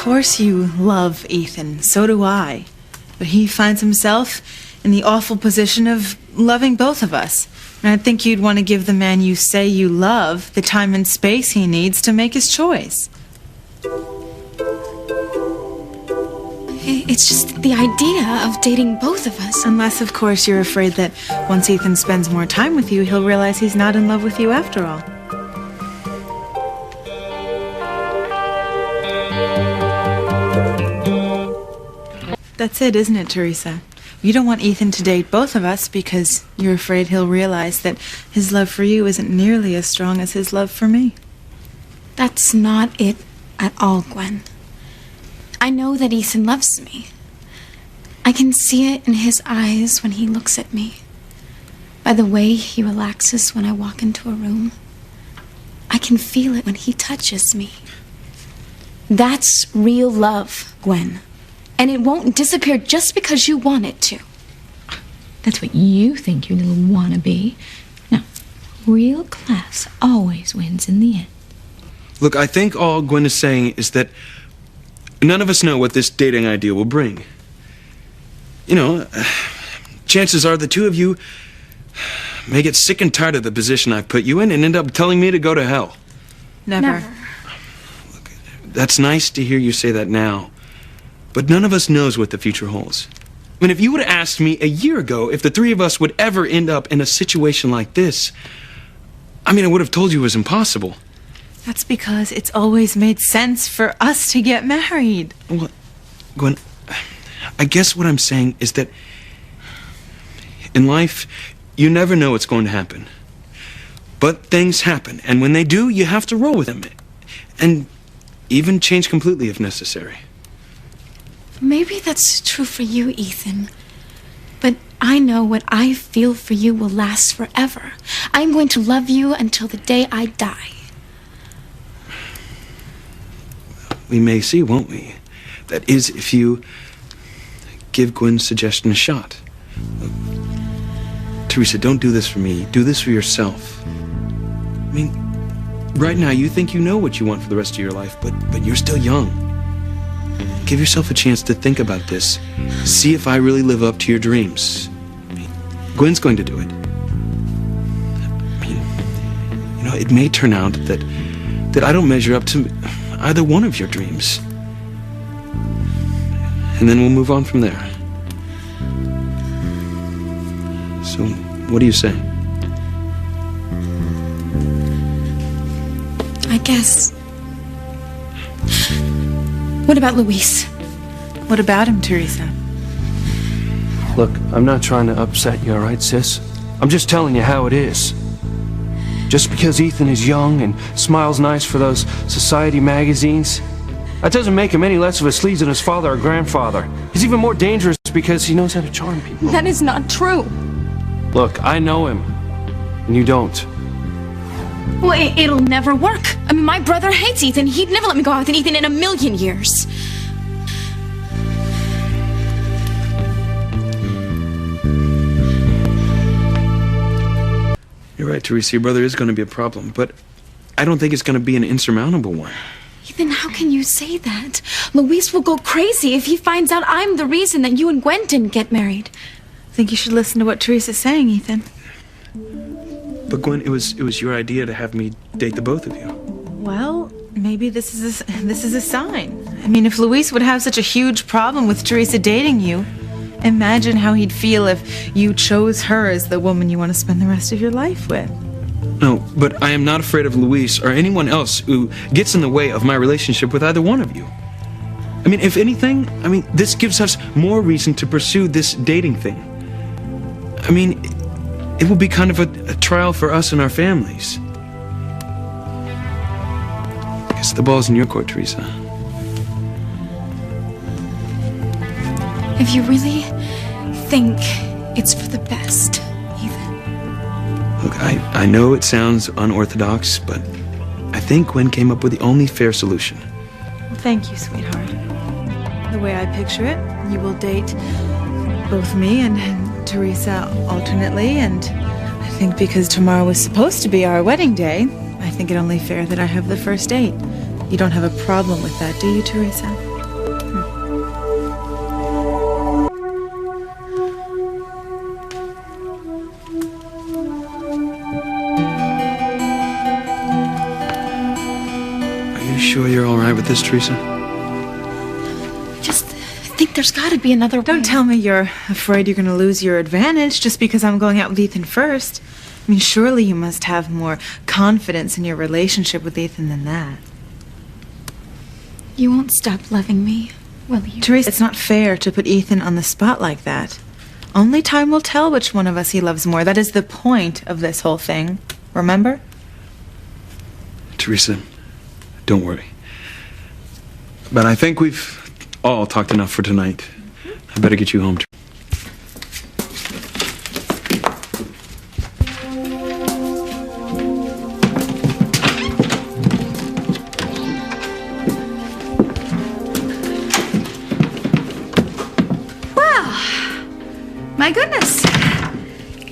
course you love Ethan. So do I. But he finds himself in the awful position of loving both of us. And I think you'd want to give the man you say you love the time and space he needs to make his choice. It's just the idea of dating both of us. Unless, of course, you're afraid that once Ethan spends more time with you, he'll realize he's not in love with you after all. That's it, isn't it, Theresa? You don't want Ethan to date both of us because you're afraid he'll realize that his love for you isn't nearly as strong as his love for me. That's not it at all, Gwen. I know that Ethan loves me. I can see it in his eyes when he looks at me. By the way he relaxes when I walk into a room. I can feel it when he touches me. That's real love, Gwen. And it won't disappear just because you want it to. That's what you think, you little wannabe. Now, real class always wins in the end. Look, I think all Gwen is saying is that none of us know what this dating idea will bring. You know, chances are the two of you may get sick and tired of the position I've put you in and end up telling me to go to hell. Never. Look, that's nice to hear you say that now. But none of us knows what the future holds. I mean, if you would have asked me a year ago if the three of us would ever end up in a situation like this, I would have told you it was impossible. That's because it's always made sense for us to get married. Well, Gwen, I guess what I'm saying is that in life, you never know what's going to happen. But things happen, and when they do, you have to roll with them. And even change completely if necessary. Maybe that's true for you, Ethan. But I know what I feel for you will last forever. I'm going to love you until the day I die. We may see, won't we? That is, if you give Gwen's suggestion a shot. Theresa, don't do this for me. Do this for yourself. Right now you think you know what you want for the rest of your life, but you're still young. Give yourself a chance to think about this. See if I really live up to your dreams. Gwen's going to do it. It may turn out that I don't measure up to either one of your dreams. And then we'll move on from there. So, what do you say? I guess. What about Luis? What about him, Theresa? Look, I'm not trying to upset you, all right, sis? I'm just telling you how it is. Just because Ethan is young and smiles nice for those society magazines, that doesn't make him any less of a sleaze than his father or grandfather. He's even more dangerous because he knows how to charm people. That is not true. Look, I know him, and you don't. Well, it'll never work. My brother hates Ethan. He'd never let me go out with Ethan in a million years. You're right, Theresa. Your brother is going to be a problem, but I don't think it's going to be an insurmountable one. Ethan, how can you say that? Luis will go crazy if he finds out I'm the reason that you and Gwen didn't get married. I think you should listen to what Theresa's saying, Ethan. But Gwen, it was your idea to have me date the both of you. Well, maybe this is a sign. If Luis would have such a huge problem with Theresa dating you, imagine how he'd feel if you chose her as the woman you want to spend the rest of your life with. No, but I am not afraid of Luis or anyone else who gets in the way of my relationship with either one of you. If anything, this gives us more reason to pursue this dating thing. It will be kind of a trial for us and our families. I guess the ball's in your court, Theresa. If you really think it's for the best, Ethan. Look, I know it sounds unorthodox, but I think Gwen came up with the only fair solution. Well, thank you, sweetheart. The way I picture it, you will date both me and Theresa alternately, and I think because tomorrow was supposed to be our wedding day, I think it only fair that I have the first date. You don't have a problem with that, do you, Theresa? with this, Theresa? Just think there's got to be another way. Don't tell me you're afraid you're going to lose your advantage just because I'm going out with Ethan first. I mean, surely you must have more confidence in your relationship with Ethan than that. You won't stop loving me, will you? Theresa, it's not fair to put Ethan on the spot like that. Only time will tell which one of us he loves more. That is the point of this whole thing. Remember? Theresa, don't worry. But I think we've all talked enough for tonight. I better get you home. My goodness.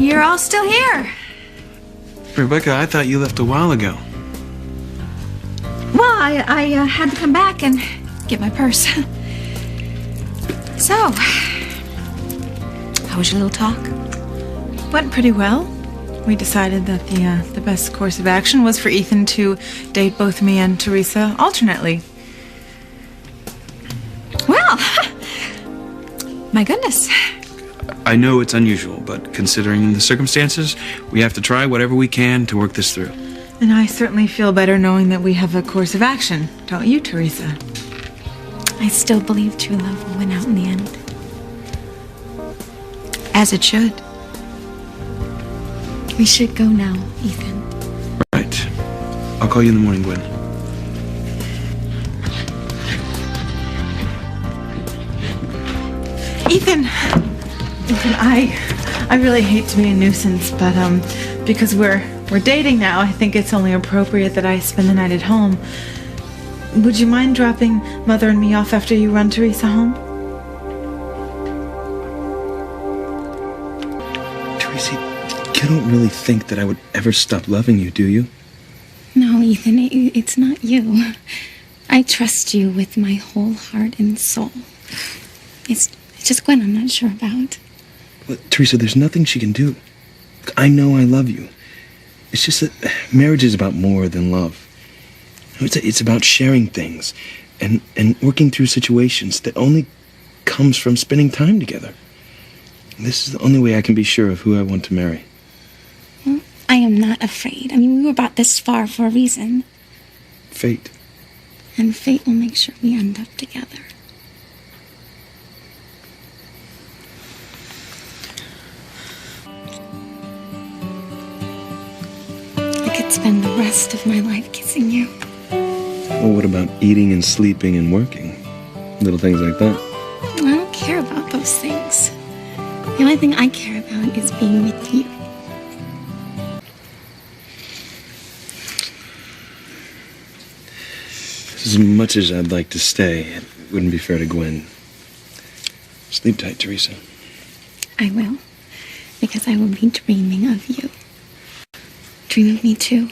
You're all still here. Rebecca, I thought you left a while ago. Well, I had to come back and get my purse. So, how was your little talk? Went pretty well. We decided that the best course of action was for Ethan to date both me and Theresa alternately. Well, my goodness. I know it's unusual, but considering the circumstances, we have to try whatever we can to work this through. And I certainly feel better knowing that we have a course of action, don't you, Theresa? I still believe true love will win out in the end. As it should. We should go now, Ethan. Right. I'll call you in the morning, Gwen. Ethan, I really hate to be a nuisance, but because we're dating now, I think it's only appropriate that I spend the night at home. Would you mind dropping Mother and me off after you run Theresa home? Theresa, you don't really think that I would ever stop loving you, do you? No, Ethan, it's not you. I trust you with my whole heart and soul. It's just Gwen I'm not sure about. Well, Theresa, there's nothing she can do. I know I love you. It's just that marriage is about more than love. It's about sharing things and working through situations that only comes from spending time together. This is the only way I can be sure of who I want to marry. Well, I am not afraid. I mean, we were brought this far for a reason. Fate. And fate will make sure we end up together. I could spend the rest of my life kissing you. Well, what about eating and sleeping and working? Little things like that. I don't care about those things. The only thing I care about is being with you. As much as I'd like to stay, it wouldn't be fair to Gwen. Sleep tight, Theresa. I will, because I will be dreaming of you. Dream of me too.